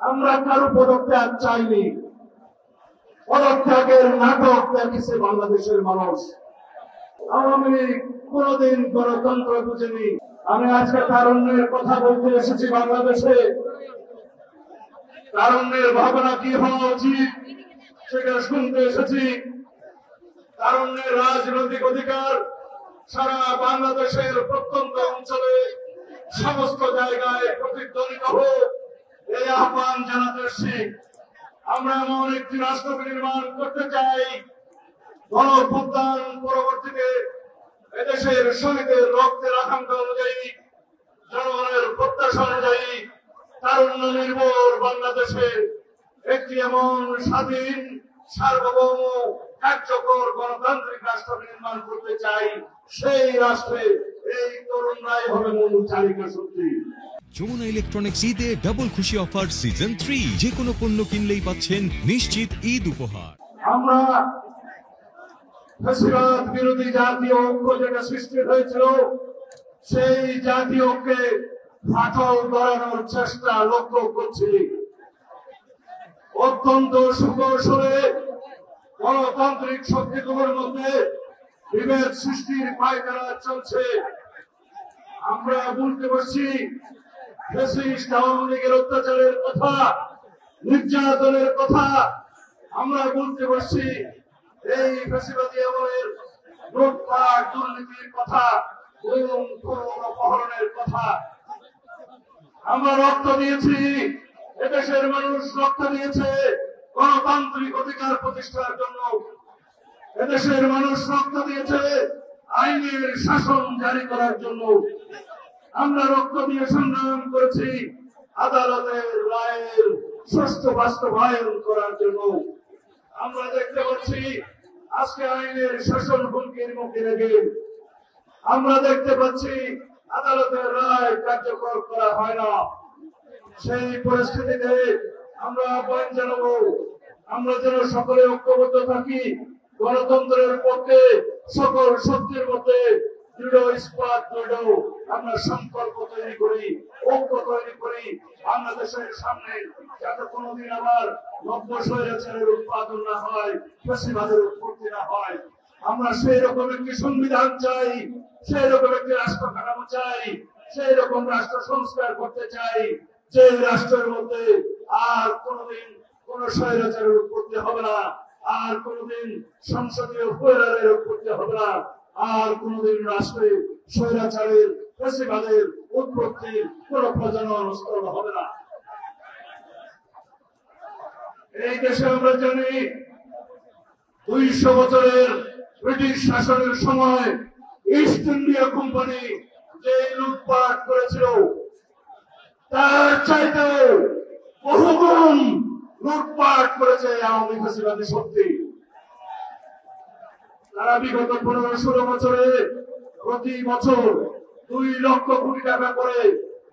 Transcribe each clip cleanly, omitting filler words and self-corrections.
আমরা কারো পদত্যাগ চাইনি, পদত্যাগের নাটক দেখেছে বাংলাদেশের মানুষ। আওয়ামী লীগ কোনদিন গণতন্ত্র বুঝেনি। আমি আজকে তারুণ্যের কথা বলতে এসেছি বাংলাদেশে। তারুণ্যের ভাবনা কি হওয়া উচিত সেটা শুনতে এসেছি। তারুণ্যের রাজনৈতিক অধিকার সারা বাংলাদেশের প্রত্যন্ত অঞ্চলে সমস্ত জায়গায় প্রতিধ্বনিত হোক, এই আহ্বান জানাতে এসেছি। আমরা এমন একটি রাষ্ট্র নির্মাণ করতে চাই, গণঅভ্যুত্থান পরবর্তীতে এদেশের শহীদের রক্তের আকাঙ্ক্ষা অনুযায়ী, জনগণের প্রত্যাশা অনুযায়ী তারুণ্য নির্ভর বাংলাদেশে একটি এমন স্বাধীন, সার্বভৌম, কার্যকর গণতান্ত্রিক রাষ্ট্র নির্মাণ করতে চাই। সেই রাষ্ট্রে এই তরুণরাই হবে মূল চালিকা শক্তি। যমুনা ইলেকট্রনিক্স ঈদে ডাবল খুশি অফার সিজন 3, যে কোনো পণ্য কিনলেই পাচ্ছেন নিশ্চিত ঈদ উপহার। আমরা ফ্যাসিবাদ বিরোধী জাতীয় ঐক্য যেটা সৃষ্টি হয়েছিল, সেই জাতীয় ঐক্যে ফাটল ধরানোর চেষ্টা লক্ষ্য করছি। অত্যন্ত সুকৌশলে গণতান্ত্রিক শক্তিগুলোর মধ্যে বিভেদ সৃষ্টির পায়তারা চলছে। আমরা বলতে পারছি ফ্যাসিস্ট আওয়ামী লীগের অত্যাচারের কথা, নির্যাতনের কথা আমরা বলতে পারছি। এই ফ্যাসিবাদী আমলের লুটপাট দুর্নীতির কথা, অপহরণের কথা আমরা রক্ত দিয়েছি। এদেশের মানুষ রক্ত দিয়েছে গণতান্ত্রিক অধিকার প্রতিষ্ঠার জন্য। এদেশের মানুষ রক্ত দিয়েছে আইনের শাসন জারি করার জন্য। আমরা রক্ত দিয়ে সংগ্রাম করেছি আদালতের রায়ের সুষ্ঠু বাস্তবায়ন করার জন্য। আমরা দেখতে পাচ্ছি আজকে আইনের শাসন হুমকির মুখে রেখে আমরা দেখতে পাচ্ছি আদালতের রায় কার্যকর করা হয় না। সেই পরিস্থিতিতে আমরা আহ্বান জানাবো, আমরা যেন সকলে ঐক্যবদ্ধ থাকি, গণতন্ত্রের পক্ষে সকল শক্তির মধ্যে দৃঢ় ইস্পাত দৃঢ় আমরা সংকল্প তৈরি করি, ঐক্য তৈরি করি। বাংলাদেশের সামনে যাতে কোনোদিন আবার নব্য স্বৈরাচারের উৎপাদন না হয়, ফ্যাসিবাদের উৎপত্তি না হয়। আমরা সেই রকম একটি সংবিধান চাই, সেই রকম একটি রাষ্ট্র কাঠামো চাই, সেই রকম রাষ্ট্র সংস্কার করতে চাই, যে রাষ্ট্রের মধ্যে আর কোনোদিন কোন স্বৈরাচারের উৎপত্তি হবে না, আর কোনোদিন সংসদীয় বৈরারের উৎপত্তি হবে না, আর কোনোদিন রাষ্ট্রে স্বৈরাচারের ফ্যাসিবাদের উৎপত্তির কোন প্রজনন স্থল হবে না। এই দেশে আমরা জানি 200 বছরের ব্রিটিশ শাসনের সময় ইস্ট ইন্ডিয়া কোম্পানি যে লুটপাট করেছিল, তার চাইতে বহুগুণ লুটপাট করেছে আওয়ামী ফ্যাসিবাদী শক্তি। তারা বিগত 15-16 বছরে প্রতি বছর 2 লক্ষ কোটি টাকা করে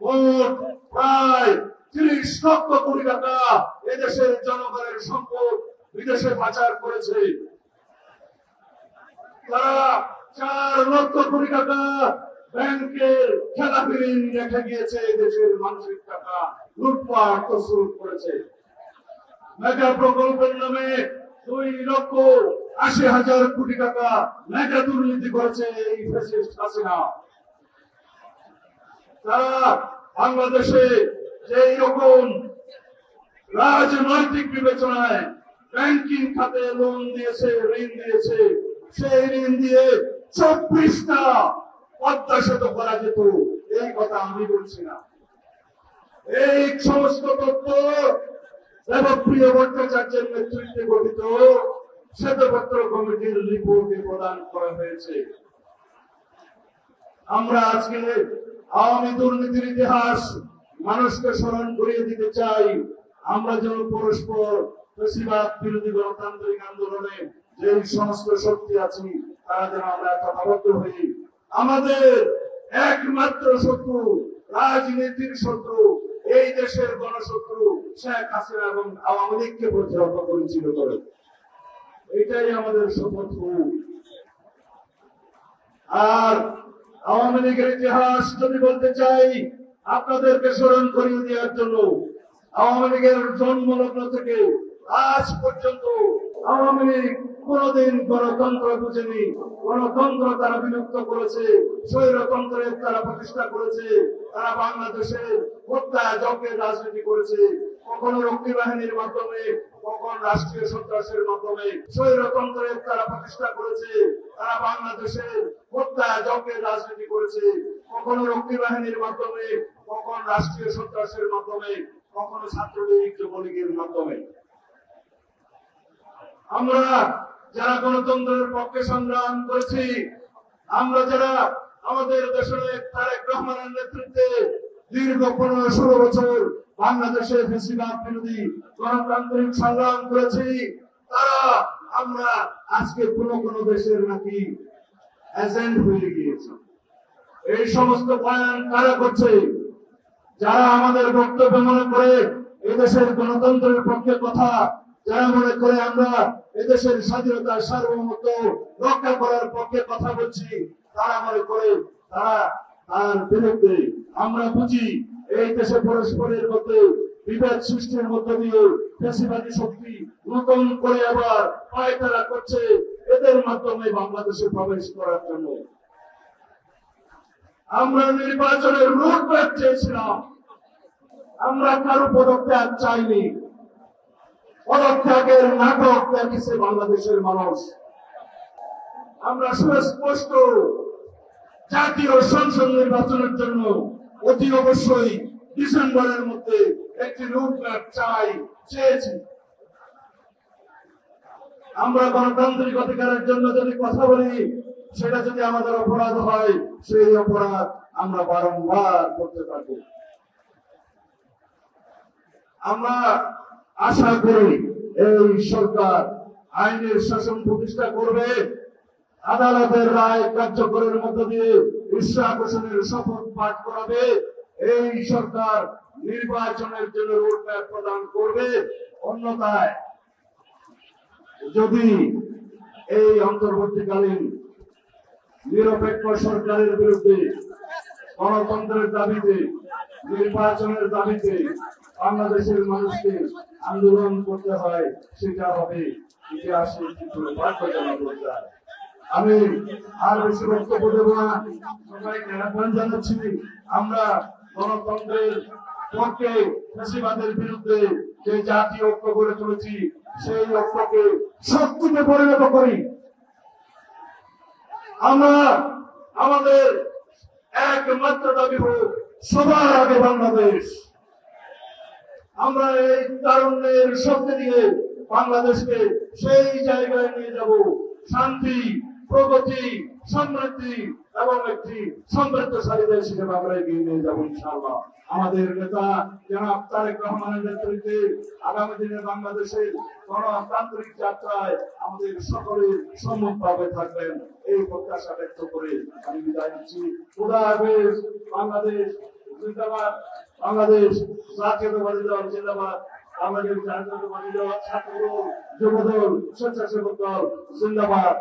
মোট প্রায় 30 লক্ষ কোটি টাকা এদেশের জনগণের সম্পদ বিদেশে পাচার করেছে। তারা 4 লক্ষ কোটি টাকা ব্যাংকের খেলাপি ঋণ রেখে গিয়েছে, দেশের মানুষের টাকা লুটপাট তছরূপ করেছে। মেগা প্রকল্পের নামে 2,80,000 কোটি টাকা মেগা দুর্নীতি করেছে এই ফ্যাসিস্ট হাসিনা। তারা বাংলাদেশে যেই রকম রাজনৈতিক বিবেচনায় ব্যাংকিং খাতে লোন দিয়েছে, ঋণ দিয়েছে, সেই ঋণ দিয়ে 24টা পদ্মা সেতু করা যেত, এই কথা আমি বলছি না। এই সমস্ত তথ্য দেবপ্রিয় ভট্টাচার্যের নেতৃত্বে গঠিত শ্বেতপত্র কমিটির রিপোর্টে প্রদান করা হয়েছে। আমরা আজকে আওয়ামী দুর্নীতির ইতিহাস মানুষকে স্মরণ করিয়ে দিতে চাই। আমরা যেন পরস্পর ফ্যাসিবাদ বিরোধী গণতান্ত্রিক আন্দোলনে যে সমস্ত শক্তি আছি তারা যেন আমরা একতাবদ্ধ হই। আমাদের একমাত্র শত্রু, রাজনীতির শত্রু, এই দেশের গণশত্রু শেখ হাসিনা এবং আওয়ামী লীগকে প্রতিহত পরিচিত করে, এটাই আমাদের শত্রু। আর আওয়ামী লীগের ইতিহাস যদি বলতে চাই, আপনাদেরকে স্মরণ করিয়ে দেওয়ার জন্য আওয়ামী লীগের জন্মলগ্ন থেকে আজ পর্যন্ত আওয়ামী লীগ কোনদিন গণতন্ত্র বুঝেনি। গণতন্ত্র তারা বিলুপ্ত করেছে, স্বৈরতন্ত্রের তারা প্রতিষ্ঠা করেছে। তারা বাংলাদেশের হত্যা যজ্ঞের রাজনীতি করেছে, কখনো রক্ষী বাহিনীর মাধ্যমে, কখন রাষ্ট্রীয় সন্ত্রাসের মাধ্যমে। স্বৈরতন্ত্রের তারা প্রতিষ্ঠা করেছে, তারা বাংলাদেশের হত্যা যজ্ঞের রাজনীতি করেছে, কখনো রক্ষী বাহিনীর মাধ্যমে, কখন রাষ্ট্রীয় সন্ত্রাসের মাধ্যমে, কখনো ছাত্রলীগ যুবলীগের মাধ্যমে। আমরা যারা গণতন্ত্রের পক্ষে সংগ্রাম করেছি, আমরা যারা আমাদের দেশের তারেক রহমানের নেতৃত্বে দীর্ঘ 15-16 বছর বাংলাদেশের ফ্যাসিবাদ বিরোধী গণতান্ত্রিক সংগ্রাম করেছি, তারা আমরা আজকে কোন দেশের নাকি এজেন্ট হয়ে গিয়েছি। এই সমস্ত বয়ান কারা করছে? যারা আমাদের বক্তব্য মনে করে এদেশের গণতন্ত্রের পক্ষে কথা, যারা মনে করে আমরা এদেশের স্বাধীনতা সার্বভৌমত্ব রক্ষা করার পক্ষে কথা বলছি, তারা মনে করে তারা তার বিরুদ্ধে। আমরা বুঝি এই দেশে পরস্পরের মধ্যে বিভেদ সৃষ্টির মধ্য দিয়ে ফ্যাসিবাদী শক্তি নতুন করে আবার পায়তারা করছে এদের মাধ্যমে বাংলাদেশে প্রবেশ করার জন্য। আমরা নির্বাচনের রোডম্যাপ চেয়েছিলাম, আমরা কারো পদত্যাগ চাইনি। পদত্যাগের নাটক দেখেছে বাংলাদেশের মানুষ। আমরা সুস্পষ্ট জাতীয় সংসদ নির্বাচনের জন্য অতি অবশ্যই ডিসেম্বরের মধ্যে একটি রোডম্যাপ চেয়েছি। আমরা গণতান্ত্রিক অধিকারের জন্য যদি কথা বলি, সেটা যদি আমাদের অপরাধ হয়, সেই অপরাধ আমরা বারংবার করতে পারব। আমরা আশা করি এই সরকার আইনের শাসন প্রতিষ্ঠা করবে, আদালতের রায় কার্যকরের মধ্য দিয়ে ইশরাক হোসেনের শপথ পাঠ করাবে। এই সরকার নির্বাচনের জন্য রোডম্যাপ প্রদান করবে। অন্যথায় যদি এই অন্তর্বর্তীকালীন নিরপেক্ষ সরকারের বিরুদ্ধে গণতন্ত্রের দাবিতে, নির্বাচনের দাবিতে বাংলাদেশের মানুষকে আন্দোলন করতে হয়, সেটা হবে ইতিহাসের চিত্রে বাধ্যজনক হয়ে যায়। আমি আর বেশি বক্তব্য দেব না, সবাইকে আহ্বান জানাচ্ছি, আমরা গণতন্ত্রের পক্ষে ফ্যাসিবাদের বিরুদ্ধে যে জাতীয় ঐক্য গড়ে তুলেছি, সেই ঐক্যকে শক্তিতে পরিণত করি। আমরা আমাদের একমাত্র দাবি হোক সবার আগে বাংলাদেশ। আমরা এই তারুণ্যের শক্তি দিয়ে বাংলাদেশকে সেই জায়গায় নিয়ে যাব, শান্তি, প্রগতি, সমৃদ্ধি এবং একটি সমৃদ্ধশালী দেশ হিসেবে আমরা এগিয়ে নিয়ে যাবো ইনশাআল্লাহ। আমাদের নেতা জনাব তারেক রহমানের নেতৃত্বে আগামী দিনে বাংলাদেশের গণতান্ত্রিক যাত্রায় আমাদের সকলের সম্মুখভাবে থাকবেন, এই প্রত্যাশা ব্যক্ত করে আমি বিদায় নিচ্ছি। খোদা হাফেজ। বাংলাদেশ জিন্দাবাদ। বাংলাদেশ জাতীয়তাবাদী দল জিন্দাবাদ। বাংলাদেশ জাতীয়তাবাদী দল, ছাত্রদল, যুবদল, স্বেচ্ছাসেবক দল জিন্দাবাদ।